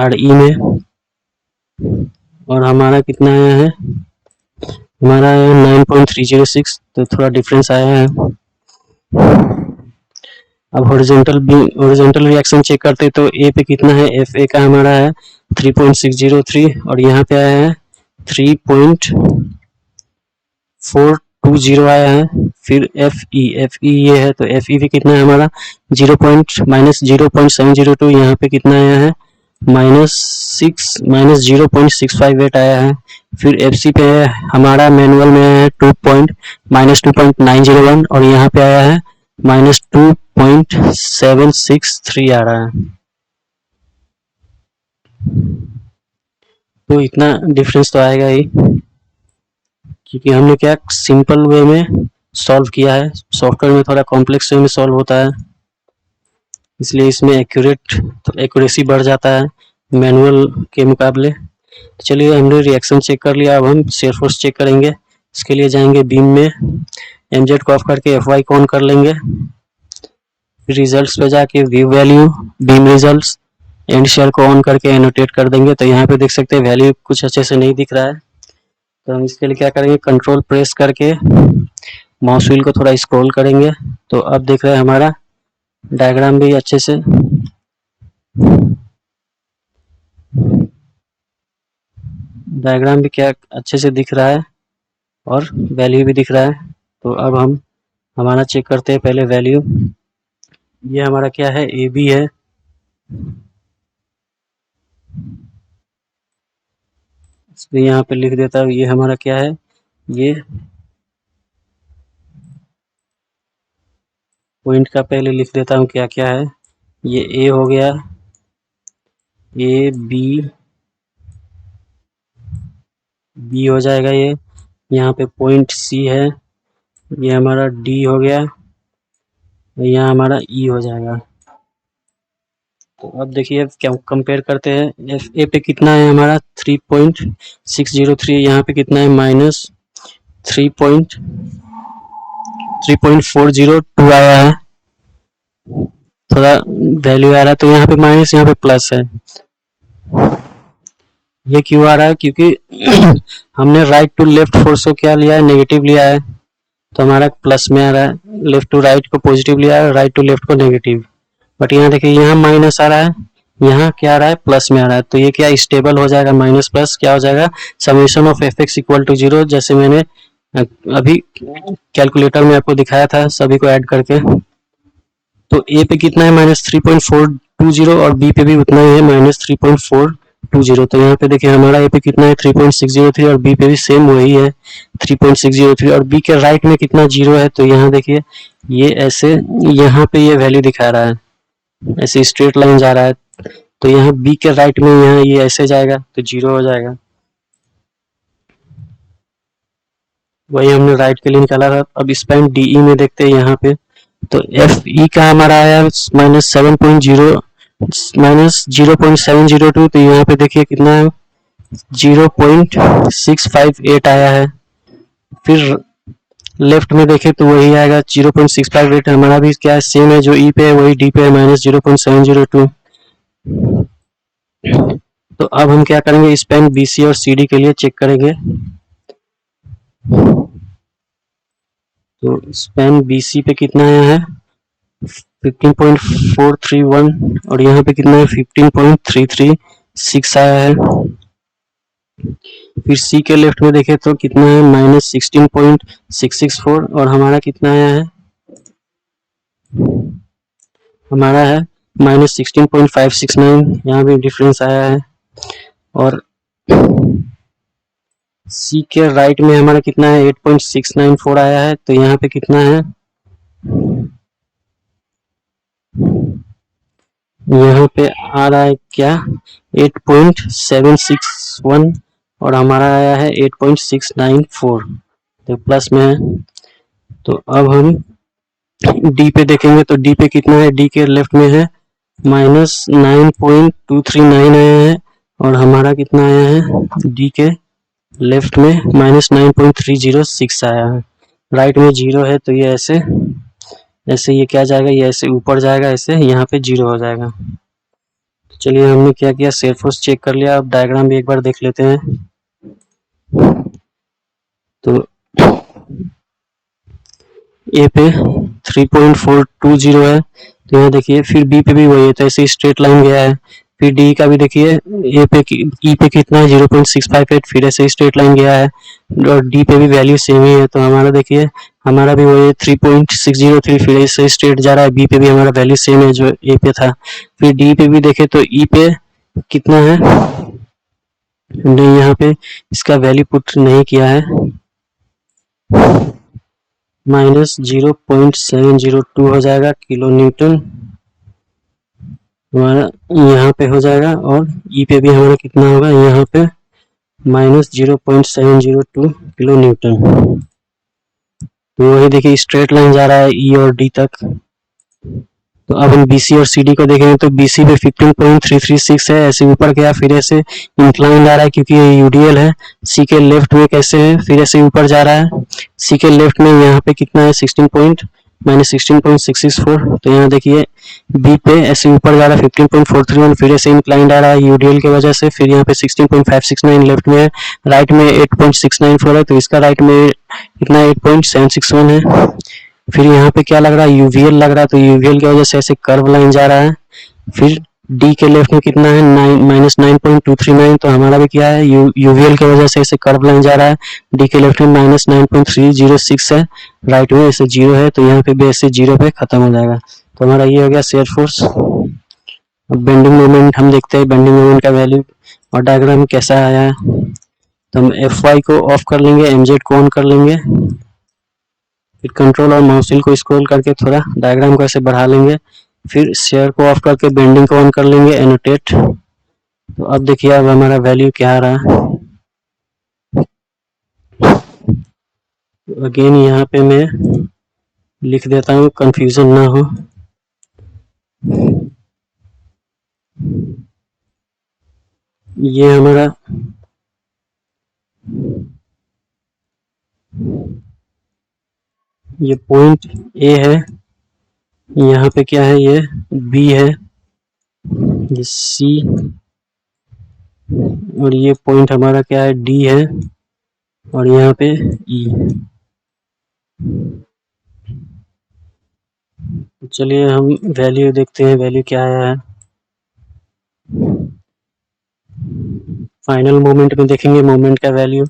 RE में, और हमारा कितना आया है, हमारा 9.306, तो थोड़ा डिफरेंस आया है। अब हॉरिजॉन्टल रिएक्शन चेक करते तो ए पे कितना है, FA का हमारा है 3.603, और यहाँ पे आया है 3.420 आया है। फिर FE ये है, तो FE पे कितना है हमारा -0.702, यहाँ पे कितना आया है -0.658 आया है। फिर FC पे है हमारा मैनुअल में है -2.901, और यहाँ पे आया है -2.763 आ रहा है। तो इतना डिफरेंस तो आएगा ही, क्योंकि हमने क्या सिंपल वे में सॉल्व किया है, सॉफ्टवेयर में थोड़ा कॉम्प्लेक्स वे में सॉल्व होता है, इसलिए इसमें एक्यूरेसी बढ़ जाता है मैनुअल के मुकाबले। तो चलिए हमने रिएक्शन चेक कर लिया, अब हम शेयर फोर्स चेक करेंगे। इसके लिए जाएंगे बीम में, MZ को ऑफ करके FY को ऑन कर लेंगे, रिजल्ट्स पे जाके view value, beam results, and share को ऑन करके एनोटेट कर देंगे। तो यहाँ पे देख सकते हैं वैल्यू कुछ अच्छे से नहीं दिख रहा है, तो हम इसके लिए क्या करेंगे, कंट्रोल प्रेस करके माउस व्हील को थोड़ा स्क्रॉल करेंगे, तो अब देख रहे हैं हमारा डायग्राम भी अच्छे से क्या अच्छे से दिख रहा है, और वैल्यू भी दिख रहा है। तो अब हम हमारा चेक करते हैं पहले वैल्यू। ये हमारा क्या है, AB है, इसलिए यहाँ पे लिख देता हूँ, ये हमारा क्या है, ये पॉइंट का पहले लिख देता हूँ क्या क्या है। ये A हो गया, B हो जाएगा, ये यहाँ पे पॉइंट C है, ये हमारा D हो गया, यहाँ हमारा E हो जाएगा। तो अब देखिए क्या कंपेयर करते हैं, FA पे कितना है हमारा 3.603, यहाँ पे कितना है -3.402 आया है, थोड़ा वैल्यू आ रहा है, तो यहाँ पे माइनस, यहाँ पे प्लस है। ये क्यों आ रहा है, क्योंकि हमने राइट टू लेफ्ट फोर्स को क्या लिया है, नेगेटिव लिया है, तो हमारा प्लस में आ रहा है, लेफ्ट टू राइट को पॉजिटिव लिया है, राइट टू लेफ्ट को नेगेटिव। बट यहाँ देखिए यहाँ माइनस आ रहा है, यहाँ क्या आ रहा है, प्लस में आ रहा है, तो ये क्या स्टेबल हो जाएगा, माइनस प्लस क्या हो जाएगा, summation of Fx equal to 0, जैसे मैंने अभी कैलकुलेटर में आपको दिखाया था सभी को ऐड करके। तो A पे कितना है -3.420, और B पे भी उतना ही है -3.4 20। तो यहाँ पे देखिए हमारा ए पे कितना है 3.603 और बी पे भी सेम वही है 3.603 और बी के राइट में कितना जीरो है। तो यहाँ देखिए ये ऐसे यहाँ पे ये वैल्यू दिखा रहा है, ऐसे स्ट्रेट लाइन जा रहा है। तो यहाँ बी के राइट में यहाँ ये ऐसे जाएगा तो जीरो हो जाएगा। वही हमने राइट के लिए निकाला था। अब स्पैन डीई में देखते हैं यहाँ पे। तो एफ ई का हमारा आया -7.0 -0.702। तो यहाँ पे देखिए कितना है 0.658 आया है। फिर लेफ्ट में देखे तो वही आएगा 0.658। हमारा भी क्या है सेम है, जो ई पे है वही डी पे है -0.702। तो अब हम क्या करेंगे स्पैन बीसी और सीडी के लिए चेक करेंगे। तो स्पैन बीसी पे कितना आया है 15.431 और यहाँ पे कितना है 15.336 आया है। फिर सी के लेफ्ट में देखे तो कितना है -16.664 और हमारा कितना आया है, हमारा है -16.569। यहाँ भी डिफरेंस आया है। और सी के राइट में हमारा कितना है 8.694 आया है। तो यहाँ पे कितना है, यहाँ पे आ रहा है क्या 8.761 और हमारा आया है 8.694। तो प्लस में है। तो अब हम डी पे देखेंगे तो डी पे कितना है, डी के लेफ्ट में है -9.239 आया है और हमारा कितना आया है डी के लेफ्ट में -9.306 आया है। राइट में जीरो है तो ये ऐसे ऐसे ये क्या जाएगा, ये ऐसे ऊपर जाएगा, ऐसे यहाँ पे जीरो हो जाएगा। तो चलिए हमने क्या किया सेल फोर्स चेक कर लिया। अब डायग्राम भी एक बार देख लेते हैं। तो ए पे 3.420 है। तो यहाँ देखिए फिर बी पे भी वही है, तो ऐसे स्ट्रेट लाइन गया है। फिर डी का भी देखिए ए पे ई पे कितना है 0.658, फिर ऐसे स्ट्रेट लाइन गया है और डी पे भी वैल्यू सेम ही है। तो हमारा देखिए हमारा भी वही 3.603, फिर ऐसे स्ट्रेट जा रहा है। बी पे भी हमारा वैल्यू सेम है जो ए पे था। फिर डी पे भी देखे तो ई पे कितना है, नहीं यहाँ पे इसका वैल्यू पुट नहीं किया है, -0.702 हो जाएगा किलो न्यूटन हमारा यहाँ पे हो जाएगा। और ई पे भी हमारा कितना होगा यहाँ पे -0.702 किलो न्यूटन। तो वही देखिए स्ट्रेट लाइन जा रहा है ई और डी तक। तो अब हम बीसी और सीडी को देखेंगे तो बीसी पे 15.336 है, ऐसे ऊपर गया फिर ऐसे इंक्लाइन जा रहा है क्योंकि ये यूडीएल है। सी के लेफ्ट में कैसे है, फिर ऐसे ऊपर जा रहा है। सी के लेफ्ट में यहाँ पे कितना है -16.664। तो यहाँ देखिए बी पे ऐसे ऊपर जा रहा है 15.431, फिर ऐसे इंक्लाइन आ रहा है यूडीएल की वजह से। फिर यहाँ पे 16.569 लेफ्ट में है, राइट में 8.694 है। तो इसका राइट में कितना 8.761 है। फिर यहाँ पे क्या लग रहा है यूवीएल लग रहा है, तो यूवीएल की वजह से ऐसे कर्व लाइन जा रहा है। फिर डी के लेफ्ट में कितना है -9.239। तो हमारा भी क्या है यूवीएल की वजह से ऐसे कर्व लाइन जा रहा है। डी के लेफ्ट में -9.306 है, राइट में ऐसे जीरो है। तो यहाँ पे भी ऐसे जीरो पे खत्म हो जाएगा। तो हमारा ये हो गया शेयर फोर्स। अब बेंडिंग मोमेंट हम देखते हैं, बेंडिंग मोमेंट का वैल्यू और डायग्राम कैसा आया है। तो हम Fy को ऑफ कर लेंगे, mz को ऑन कर लेंगे, फिर कंट्रोल और माउस व्हील को स्क्रॉल करके थोड़ा डायग्राम को ऐसे बढ़ा लेंगे। फिर शेयर को ऑफ करके बेंडिंग को ऑन कर लेंगे, एनोटेट। तो अब देखिए अब हमारा वैल्यू क्या आ रहा है। अगेन यहाँ पे मैं लिख देता हूँ कंफ्यूजन ना हो। ये हमारा ये पॉइंट ए है, यहाँ पे क्या है ये बी है, ये सी और ये पॉइंट हमारा क्या है डी है और यहाँ पे ई। चलिए हम वैल्यू देखते हैं, वैल्यू क्या आया है। फाइनल मोमेंट में देखेंगे मोमेंट का वैल्यू।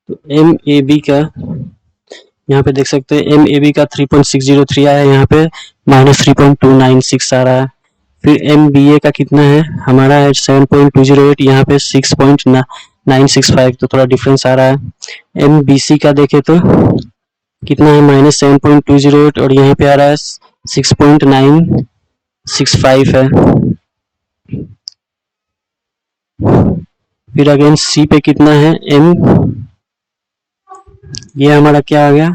तो एम ए बी का यहाँ पे देख सकते हैं एम ए बी का 3.603 आया है, यहाँ पे -3.296 आ रहा है। फिर एम बी ए का कितना है हमारा है 7.208, यहाँ पे 6.965, तो थोड़ा डिफरेंस आ रहा है। एम बी सी का देखे तो कितना है -7.208 और यहाँ पे आ रहा है 6.965 है। फिर अगेन सी पे कितना है एम, ये हमारा क्या आ गया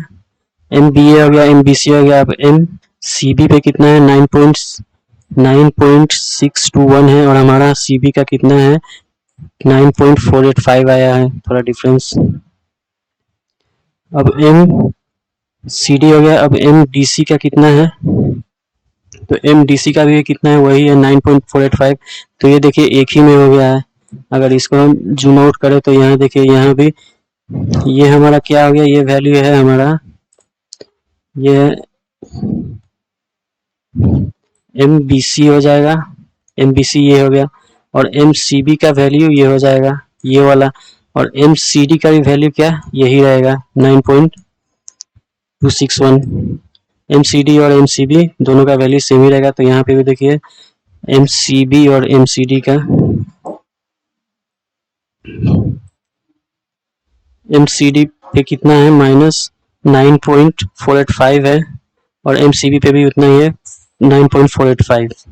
एम बी ए हो गया, एम बी सी हो गया। अब एम सी बी पे कितना है 9.621 है और हमारा सी बी का कितना है 9.485 आया है, थोड़ा डिफरेंस। अब एम सी डी हो गया। अब एम डी सी का कितना है, तो एम डी सी का भी कितना है वही है 9.485, तो ये देखिए एक ही में हो गया है। अगर इसको हम जूम आउट करें तो यहाँ देखिए यहाँ भी ये हमारा क्या हो गया, ये वैल्यू है हमारा, ये एम बी सी हो जाएगा, एम बी सी ये हो गया, और एम सी बी का वैल्यू ये हो जाएगा ये वाला, और एम सी डी का भी वैल्यू क्या यही रहेगा 9.261। एम सी डी और एम सी बी दोनों का वैल्यू सेम ही रहेगा, तो यहाँ पे भी देखिए एम सी बी और एम सी डी का, एम सी डी पे कितना है -9.485 है और एम सी बी पे भी उतना ही है 9.485।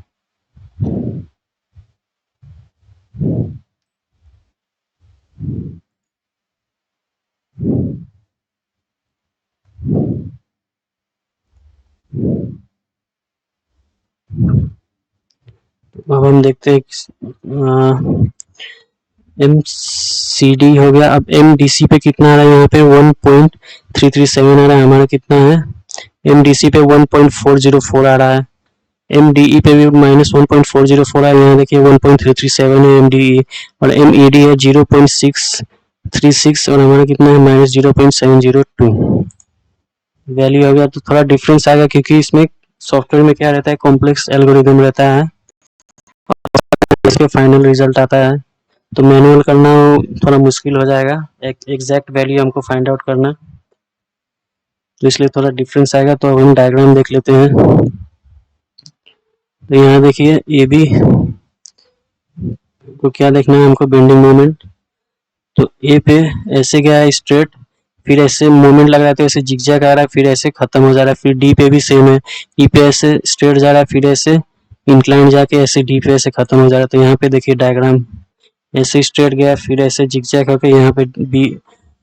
अब हम देखते हैं एम सी डी हो गया। अब एम डी सी पे कितना आ रहा है, यहाँ पे 1.337 आ रहा है, हमारा कितना है एम डी सी पे 1.404 आ रहा है। एम डी ई पे भी -1.404 आ रहा है, यहाँ देखिए 1.337 है एम डी ई, और एम ई डी है 0.636 और हमारा कितना है -0.702 वैल्यू हो गया। तो थोड़ा डिफरेंस आएगा क्योंकि इसमें सॉफ्टवेयर में क्या रहता है कॉम्प्लेक्स एल्गोरिदम रहता है, इसके फाइनल रिजल्ट आता है, तो मैनुअल करना थोड़ा मुश्किल हो जाएगा, एक एग्जैक्ट वैल्यू हमको फाइंड आउट करना, तो इसलिए थोड़ा डिफरेंस आएगा। तो अब हम डायग्राम देख लेते हैं। तो यहाँ देखिए ए बी को क्या देखना है हमको बेंडिंग मोमेंट, तो ए पे ऐसे गया है स्ट्रेट, फिर ऐसे मोमेंट लग रहा है तो ऐसे जिगजैग आ रहा है, फिर ऐसे खत्म हो जा रहा है। फिर डी पे भी सेम है, ई पे ऐसे स्ट्रेट जा रहा है, फिर ऐसे इंक्लाइन जाके ऐसे डी पे ऐसे खत्म हो जा रहा है। तो यहाँ पे देखिए डायग्राम ऐसे स्ट्रेट गया, फिर ऐसे जिगजैग होकर यहाँ पे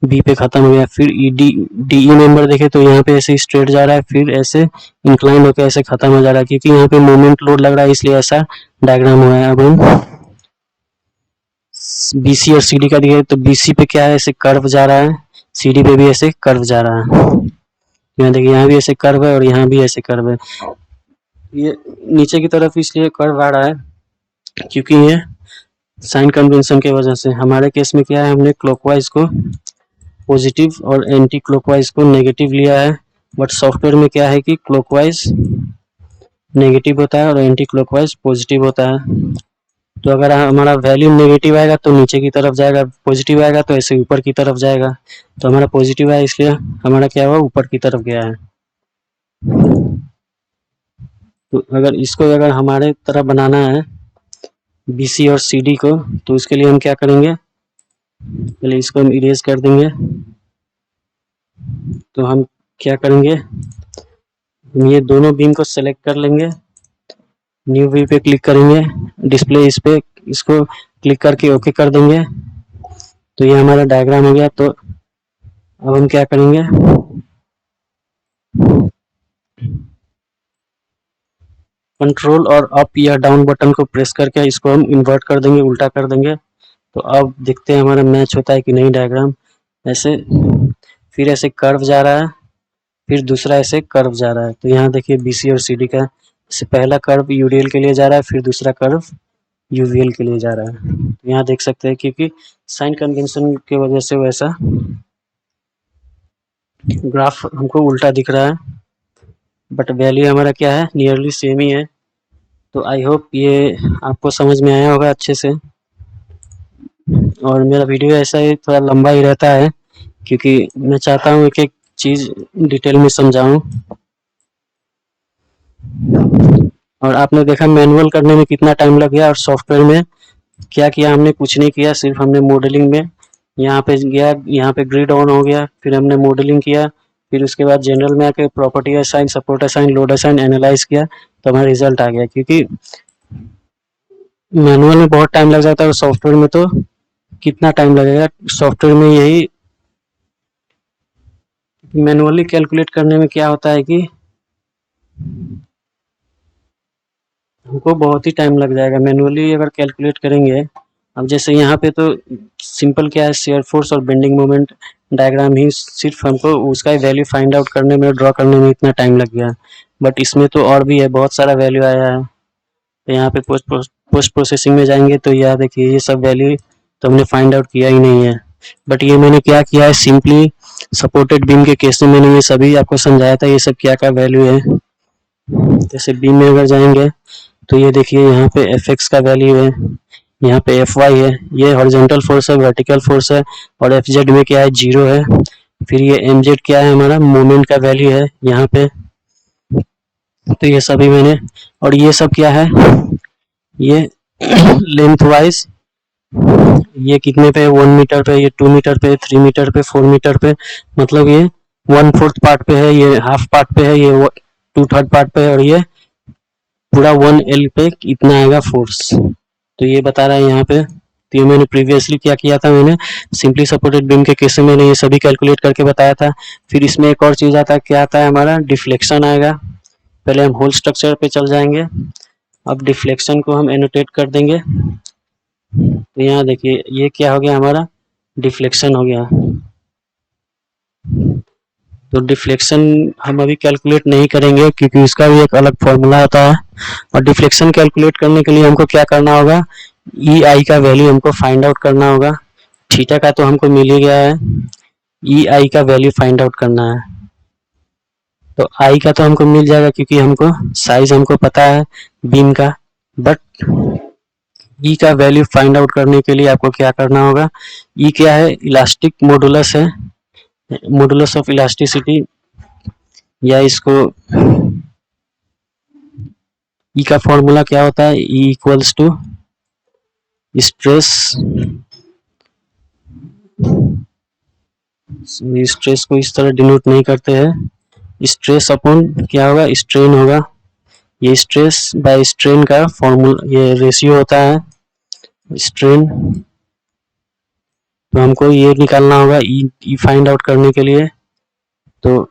बी पे खत्म हो गया। फिर डी ई मेंबर देखे तो यहाँ पे ऐसे स्ट्रेट जा रहा है, फिर ऐसे इंक्लाइन होकर ऐसे खत्म हो जा रहा है, क्योंकि यहाँ पे मोमेंट लोड लग रहा है इसलिए ऐसा डायग्राम हुआ है। अब हम बी सी और सी डी का दिखे तो बी सी पे क्या है ऐसे कर्व जा रहा है, सी डी पे भी ऐसे कर्व जा रहा है। यहाँ देखिए यहाँ भी ऐसे कर्व है और यहाँ भी ऐसे कर्व है, ये नीचे की तरफ इसलिए कर्व आ रहा है क्योंकि ये साइन कन्वेंशन के वजह से। हमारे केस में क्या है हमने क्लॉकवाइज को पॉजिटिव और एंटी क्लॉकवाइज को नेगेटिव लिया है, बट सॉफ्टवेयर में क्या है कि क्लॉकवाइज नेगेटिव होता है और एंटी क्लॉकवाइज पॉजिटिव होता है। तो अगर हमारा वैल्यू नेगेटिव आएगा तो नीचे की तरफ जाएगा, पॉजिटिव आएगा तो ऐसे ऊपर की तरफ जाएगा। तो हमारा पॉजिटिव है इसलिए हमारा क्या हुआ ऊपर की तरफ गया है। तो अगर इसको अगर हमारे तरह बनाना है बी सी और सी डी को, तो उसके लिए हम क्या करेंगे, पहले इसको हम इरेज कर देंगे। तो हम क्या करेंगे, हम ये दोनों बीम को सेलेक्ट कर लेंगे, न्यू व्यू पे क्लिक करेंगे, डिस्प्ले इस पे इसको क्लिक करके ओके कर देंगे। तो ये हमारा डायग्राम हो गया। तो अब हम क्या करेंगे, कंट्रोल और अप या डाउन बटन को प्रेस करके इसको हम इन्वर्ट कर देंगे, उल्टा कर देंगे। तो अब देखते हैं हमारा मैच होता है कि नहीं डायग्राम। ऐसे फिर ऐसे कर्व जा रहा है, फिर दूसरा ऐसे कर्व जा रहा है। तो यहाँ देखिए बी सी और सी डी का से पहला कर्व यूडीएल के लिए जा रहा है, फिर दूसरा कर्व यूवीएल के लिए जा रहा है। तो यहाँ देख सकते हैं क्योंकि साइन कन्वेंशन की वजह से वैसा ग्राफ हमको उल्टा दिख रहा है, बट वैल्यू हमारा क्या है नियरली सेम ही है। तो आई होप ये आपको समझ में आया होगा अच्छे से। और मेरा वीडियो ऐसा ही थोड़ा लंबा ही रहता है क्योंकि मैं चाहता हूँ एक एक चीज डिटेल में समझाऊं। और आपने देखा मैनुअल करने में कितना टाइम लग गया, और सॉफ्टवेयर में क्या किया हमने, कुछ नहीं किया, सिर्फ हमने मॉडलिंग में यहाँ पे गया, यहाँ पे ग्रिड ऑन हो गया, फिर हमने मॉडलिंग किया, फिर उसके बाद जनरल में आके property assign, support assign, load assign, analyse किया, तो हमारा रिजल्ट आ गया। क्योंकि मैनुअल में बहुत टाइम लग जाता है और सॉफ्टवेयर में तो कितना टाइम लगेगा। सॉफ्टवेयर में यही मैनुअली कैलकुलेट करने में क्या होता है कि हमको बहुत ही टाइम लग जाएगा मैनुअली अगर कैलकुलेट करेंगे। अब जैसे यहाँ पे तो सिंपल क्या है, शेयर फोर्स और बेंडिंग मोमेंट डायग्राम ही सिर्फ हमको उसका वैल्यू फाइंड आउट करने में, ड्रॉ करने में इतना टाइम लग गया। बट इसमें तो और भी है, बहुत सारा वैल्यू आया है। तो यहाँ पे पोस्ट प्रोसेसिंग में जाएंगे तो यह देखिए ये सब वैल्यू तो हमने फाइंड आउट किया ही नहीं है। बट ये मैंने क्या किया है, सिंपली सपोर्टेड बीम के केस में मैंने ये सभी आपको समझाया था, ये सब क्या क्या वैल्यू है। जैसे बीम में अगर जाएंगे तो ये देखिए यहाँ पे एफ एक्स का वैल्यू है, यहाँ पे एफ वाई है, ये हॉरिजॉन्टल फोर्स है, वर्टिकल फोर्स है, और एफ जेड में क्या है, 0 है। फिर ये एम जेड क्या है, हमारा मोमेंट का वैल्यू है यहाँ पे। तो ये सभी मैंने, और ये सब क्या है, ये लेंथ वाइज ये कितने पे, 1 मीटर पे, ये 2 मीटर पे, 3 मीटर पे, 4 मीटर पे, मतलब ये 1/4 पार्ट पे है, ये हाफ पार्ट पे है, ये 2/3 पार्ट पे है, और ये पूरा 1L पे इतना आएगा फोर्स। तो ये बता रहा है यहाँ पे। तो ये मैंने प्रीवियसली क्या किया था, मैंने सिंपली सपोर्टेड बीम के केस में मैंने ये सभी कैलकुलेट करके बताया था। फिर इसमें एक और चीज आता है, क्या आता है हमारा, डिफ्लेक्शन आएगा। पहले हम होल स्ट्रक्चर पे चल जाएंगे, अब डिफ्लेक्शन को हम एनोटेट कर देंगे। तो यहाँ देखिए ये क्या हो गया, हमारा डिफ्लेक्शन हो गया। तो डिफ्लेक्शन हम अभी कैलकुलेट नहीं करेंगे क्योंकि इसका भी एक अलग फॉर्मूला होता है। और डिफ्लेक्शन कैलकुलेट करने के लिए हमको क्या करना होगा, ई आई का वैल्यू हमको फाइंड आउट करना होगा। थीटा का तो हमको मिल ही गया है, ई आई का वैल्यू फाइंड आउट करना है। तो आई का तो हमको मिल जाएगा क्योंकि हमको साइज हमको पता है बीम का। बट ई का वैल्यू फाइंड आउट करने के लिए आपको क्या करना होगा, ई क्या है, इलास्टिक मॉडुलस है, मॉडुलस ऑफ इलास्टिसिटी, या इसको ई का फॉर्मूला क्या होता है, E equals to stress, stress को इस तरह डिनोट नहीं करते हैं, स्ट्रेस अपॉन क्या होगा, स्ट्रेन होगा। ये स्ट्रेस बाय स्ट्रेन का फॉर्मूला, ये रेशियो होता है स्ट्रेन। तो हमको ये निकालना होगा ई फाइंड आउट करने के लिए। तो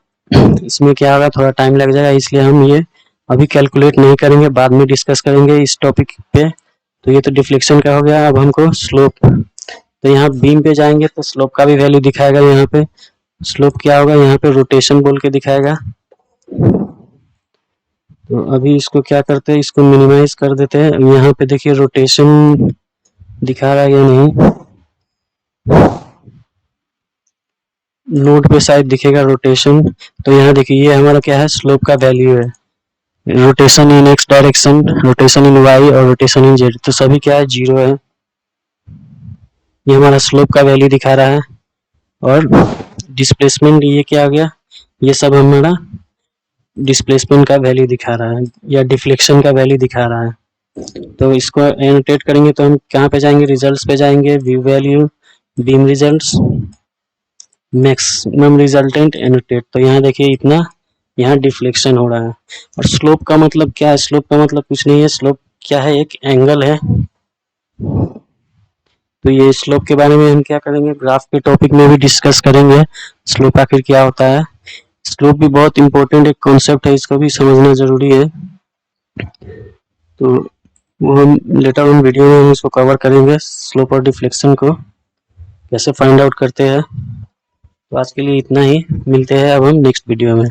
इसमें क्या होगा, थोड़ा टाइम लग जाएगा, इसलिए हम ये अभी कैलकुलेट नहीं करेंगे, बाद में डिस्कस करेंगे इस टॉपिक पे। तो ये तो डिफ्लेक्शन का हो गया। अब हमको स्लोप, तो यहाँ बीम पे जाएंगे तो स्लोप का भी वैल्यू दिखाएगा। यहाँ पे स्लोप क्या होगा, यहाँ पे रोटेशन बोल के दिखाएगा। तो अभी इसको क्या करते हैं, इसको मिनिमाइज कर देते हैं। यहाँ पे देखिए रोटेशन दिखा रहा है या नहीं, नोट पे शायद दिखेगा रोटेशन। तो यहाँ देखिए ये हमारा क्या है, स्लोप का वैल्यू है, rotation in X direction, rotation in Y और रोटेशन इन जेड, तो सभी क्या है, 0 है। ये हमारा स्लोप का वैल्यू दिखा रहा है। और डिस्प्लेसमेंट ये क्या आ गया, ये सब हमारा डिस्प्लेसमेंट का वैल्यू दिखा रहा है या डिफ्लेक्शन का वैल्यू दिखा रहा है। तो इसको एनोटेट करेंगे तो हम कहाँ पे जाएंगे, रिजल्ट्स पे जाएंगे, view value, beam results, maximum resultant, annotate. तो यहाँ देखिए इतना यहाँ डिफ्लेक्शन हो रहा है। और स्लोप का मतलब क्या है, स्लोप का मतलब कुछ नहीं है, स्लोप क्या है, एक एंगल है। तो ये स्लोप के बारे में हम क्या करेंगे, ग्राफ के टॉपिक में भी डिस्कस करेंगे, स्लोप आखिर क्या होता है। स्लोप भी बहुत इंपॉर्टेंट एक कॉन्सेप्ट है, इसको भी समझना जरूरी है। तो वो हम लेटर ऑन वीडियो में हम इसको कवर करेंगे, स्लोप और डिफ्लेक्शन को कैसे फाइंड आउट करते हैं। तो आज के लिए इतना ही, मिलते हैं अब हम नेक्स्ट वीडियो में।